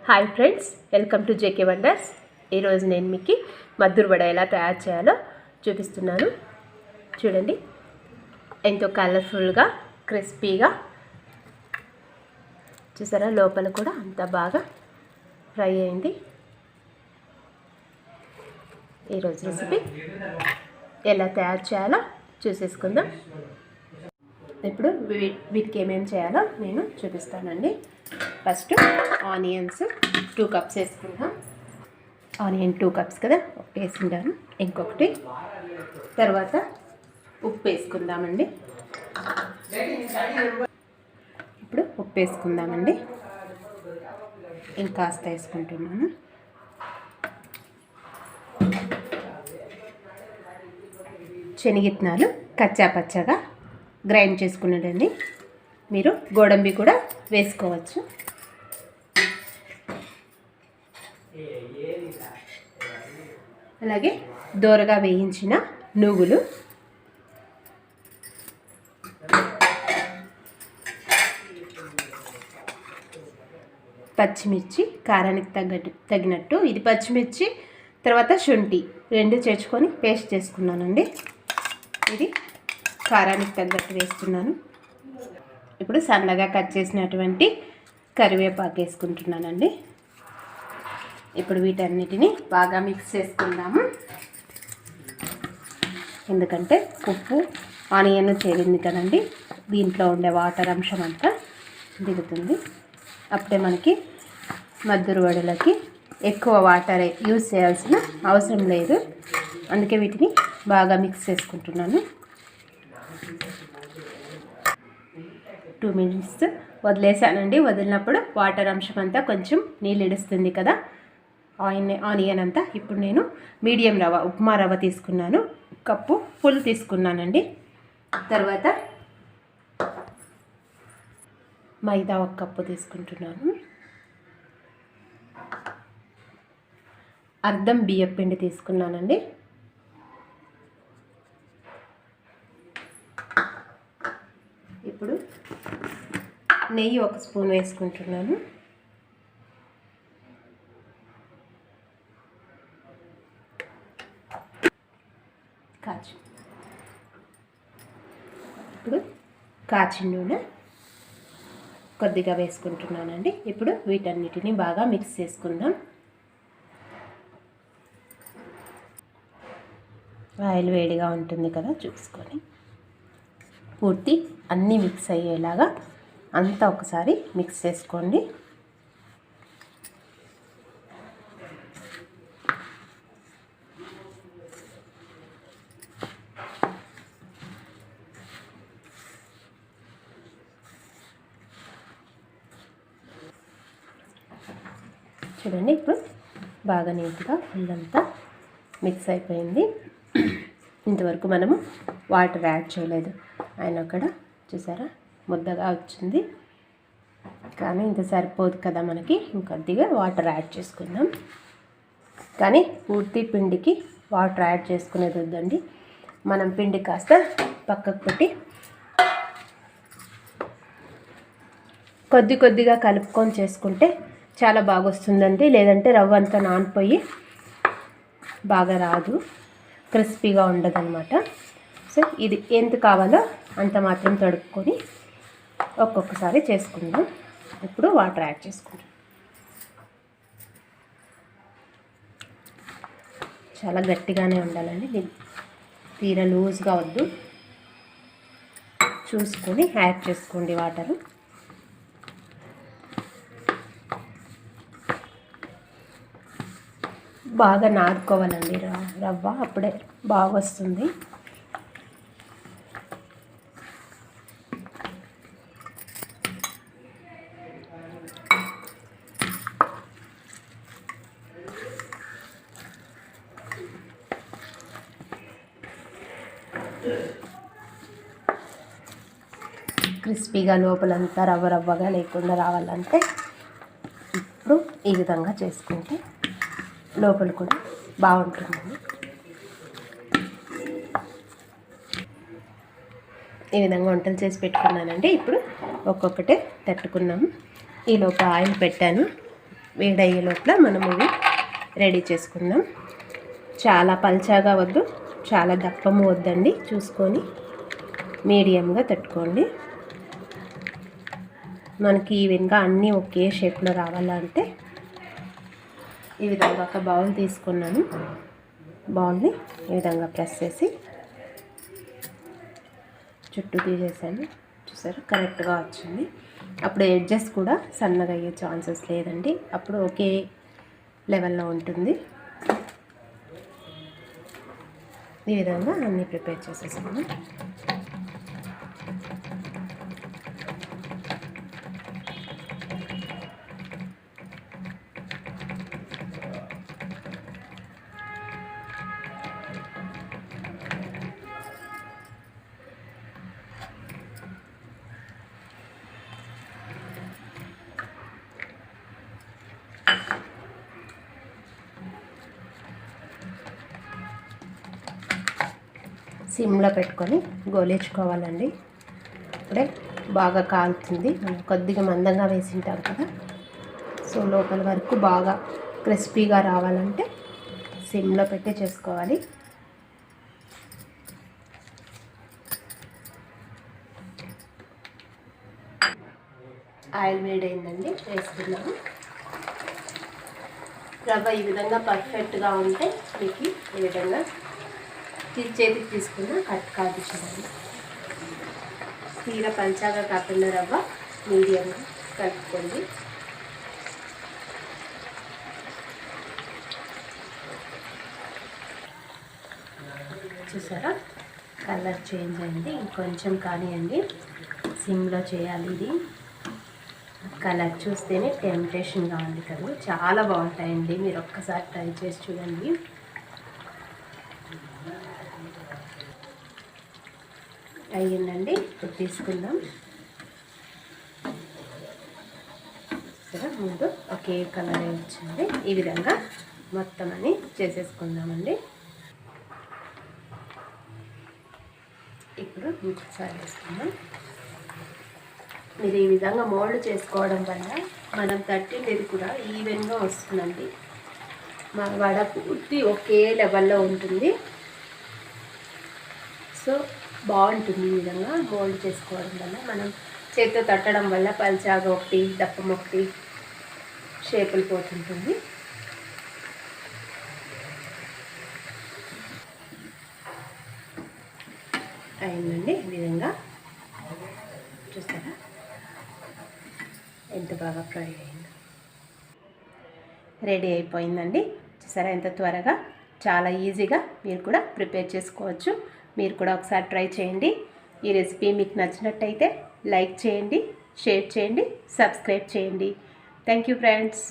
Hi friends, welcome to JK wonders. ఈరోజు నేను మీకు మద్దూరు వడ ఎలా తయారు చేయాలో చూపిస్తున్నాను. చూడండి, ఎంతో కలర్ఫుల్గా క్రిస్పీగా, చూసారా లోపల కూడా అంత బాగా ఫ్రై అయింది. ఈరోజు రెసిపీ ఎలా తయారు చేయాలో చూసేసుకుందాం. ఇప్పుడు వీటికి ఏమేమి చేయాలో నేను చూపిస్తానండి. ఫస్ట్ ఆనియన్స్ 2 కప్స్ వేసుకుందాం. ఆనియన్ 2 కప్స్ కదా, ఒకటి వేసుకుంటాను. ఇంకొకటి తర్వాత ఉప్పు వేసుకుందామండి. ఇప్పుడు ఉప్పు వేసుకుందామండి. ఇంకాస్త వేసుకుంటున్నాను. శనగిత్తనాలు కచ్చా పచ్చగా గ్రైండ్ చేసుకున్నాడండి. మీరు గోడంబి కూడా వేసుకోవచ్చు. అలాగే దోరగా వేయించిన నువ్వులు, పచ్చిమిర్చి కారానికి తగినట్టు, ఇది పచ్చిమిర్చి తర్వాత శుంఠి 2 చేర్చుకొని పేస్ట్ చేసుకున్నానండి. ఇది కారానికి తగ్గట్టు వేస్తున్నాను. ఇప్పుడు సన్నగా కట్ చేసినటువంటి కరివేపాకు వేసుకుంటున్నానండి. ఇప్పుడు వీటన్నిటిని బాగా మిక్స్ చేసుకుందాము. ఎందుకంటే ఉప్పు ఆనియన్ చేరింది కదండి, దీంట్లో ఉండే వాటర్ అంశం అంతా దిగుతుంది. అప్పుడే మనకి మద్దూరు వడలకి ఎక్కువ వాటర్ యూజ్ చేయాల్సిన అవసరం లేదు. అందుకే వీటిని బాగా మిక్స్ చేసుకుంటున్నాను. 2 మినిట్స్ వదిలేసానండి. వదిలినప్పుడు వాటర్ అంశం అంతా కొంచెం నీళ్ళు ఇడుస్తుంది కదా, ఆనియన్ అంతా. ఇప్పుడు నేను మీడియం రవ్వ, ఉప్మా రవ్వ తీసుకున్నాను. కప్పు ఫుల్ తీసుకున్నానండి. తర్వాత మైదా 1 కప్పు తీసుకుంటున్నాను. అర్ధం బియ్యం పిండి తీసుకున్నానండి. ఇప్పుడు నెయ్యి 1 స్పూన్ వేసుకుంటున్నాను. ఇప్పుడు కాచిన నూనె కొద్దిగా వేసుకుంటున్నానండి. ఇప్పుడు వీటన్నిటిని బాగా మిక్స్ చేసుకుందాం. ఆయిల్ వేడిగా ఉంటుంది కదా, చూసుకొని పూర్తి అన్నీ మిక్స్ అయ్యేలాగా అంతా ఒకసారి మిక్స్ చేసుకోండి. చూడండి, ఇప్పుడు బాగా నీట్గా ఫుల్లంతా మిక్స్ అయిపోయింది. ఇంతవరకు మనము వాటర్ యాడ్ చేయలేదు. ఆయన కూడా చూసారా ముద్దగా వచ్చింది, కానీ ఇంత సరిపోదు కదా మనకి. ఇంకొద్దిగా వాటర్ యాడ్ చేసుకుందాం. కానీ పూర్తి పిండికి వాటర్ యాడ్ చేసుకునేది వద్దండి. మనం పిండి కాస్త పక్కకు పెట్టి కొద్దిగా కలుపుకొని చేసుకుంటే చాలా బాగా వస్తుందండి. లేదంటే రవ్వ అంతా నానిపోయి బాగా రాదు, క్రిస్పీగా ఉండదన్నమాట. సో ఇది ఎంత కావాలో అంత మాత్రం తడుపుకొని ఒక్కొక్కసారి చేసుకుందాం. ఇప్పుడు వాటర్ యాడ్ చేసుకుంటాం. చాలా గట్టిగానే ఉండాలండి, తీరా లూజ్గా వద్దు. చూసుకొని యాడ్ చేసుకోండి వాటరు. బాగా నాదుకోవాలండి రవ్వ, అప్పుడే బాగా వస్తుంది. క్రిస్పీగా లోపలంతా రవ్వగా లేకుండా రావాలంటే ఇప్పుడు ఈ విధంగా చేసుకుంటే లోపల కూడా బాగుంటుందండి. ఈ విధంగా వంటలు చేసి పెట్టుకున్నానండి. ఇప్పుడు ఒక్కొక్కటే తట్టుకున్నాము. ఈలోపు ఆయిల్ పెట్టాను. వేడయ్యే లోపల మనం ఇవి రెడీ చేసుకుందాం. చాలా పల్చాగా వద్దు, చాలా దప్పము వద్దండి, చూసుకొని మీడియంగా తట్టుకోండి. మనకి ఈవెన్గా అన్నీ ఒకే షేప్లో రావాలంటే ఈ విధంగా ఒక బౌల్ తీసుకున్నాను. బౌల్ని ఈ విధంగా ప్రెస్ చేసి చుట్టూ తీసేసాను. చూసారా, కరెక్ట్గా వచ్చింది. అప్పుడు ఎడ్జెస్ కూడా సన్నగా అయ్యే ఛాన్సెస్ లేదండి, అప్పుడు ఒకే లెవెల్లో ఉంటుంది. ఈ విధంగా అన్నీ ప్రిపేర్ చేసేసుకున్నాం. సిమ్లో పెట్టుకొని గోలించుకోవాలండి. ఇప్పుడే బాగా కాలుతుంది. మనం కొద్దిగా మందంగా వేసింటాం కదా, సో లోపల వరకు బాగా క్రిస్పీగా రావాలంటే సిమ్లో పెట్టి చేసుకోవాలి. ఆయిల్ వేడైందండి, వేసుకున్నాము. రవ్వ ఈ విధంగా పర్ఫెక్ట్గా ఉంటే మీకు ఈ విధంగా చేతికి తీసుకున్న కట్ కాదు. చూడండి, తీర పంచాగా కాకుండా రవ్వ మీడియంగా కలుపుకోండి. చూసారా, కలర్ చేంజ్ అయింది. ఇంకొంచెం కానివ్వండి, సిమ్లో చేయాలి. ఇది కలర్ చూస్తేనే టెంప్టేషన్గా ఉంది కదా, చాలా బాగుంటాయండి. మీరు ఒక్కసారి ట్రై చేసి చూడండి. అయ్యిందండి, ఇప్పుడు తీసుకుందాం. సరే, ముందు ఒకే కలర్ వచ్చింది. ఈ విధంగా మొత్తం అని చేసేసుకుందామండి. ఇప్పుడు ఇంకొకసారి వేసుకుందాం. మీరు ఈ విధంగా మోల్డ్ చేసుకోవడం వల్ల మనం తట్టిండేది కూడా ఈవెన్గా వస్తుందండి. మా వడ పూర్తి ఒకే లెవెల్లో ఉంటుంది. సో బాగుంటుంది. ఈ విధంగా మోల్డ్ చేసుకోవడం వల్ల, మనం చేతితో తట్టడం వల్ల పల్చాగా ఒకటి దప్పం ఒకటి షేపులు పోతుంటుంది. అయిందండి, ఈ విధంగా చూస్తారా ఎంత బాగా ఫ్రై అయింది. రెడీ అయిపోయిందండి. చూసారా ఎంత త్వరగా, చాలా ఈజీగా మీరు కూడా ప్రిపేర్ చేసుకోవచ్చు. మీరు కూడా ఒకసారి ట్రై చేయండి. ఈ రెసిపీ మీకు నచ్చినట్టయితే లైక్ చేయండి, షేర్ చేయండి, సబ్స్క్రైబ్ చేయండి. Thank you friends.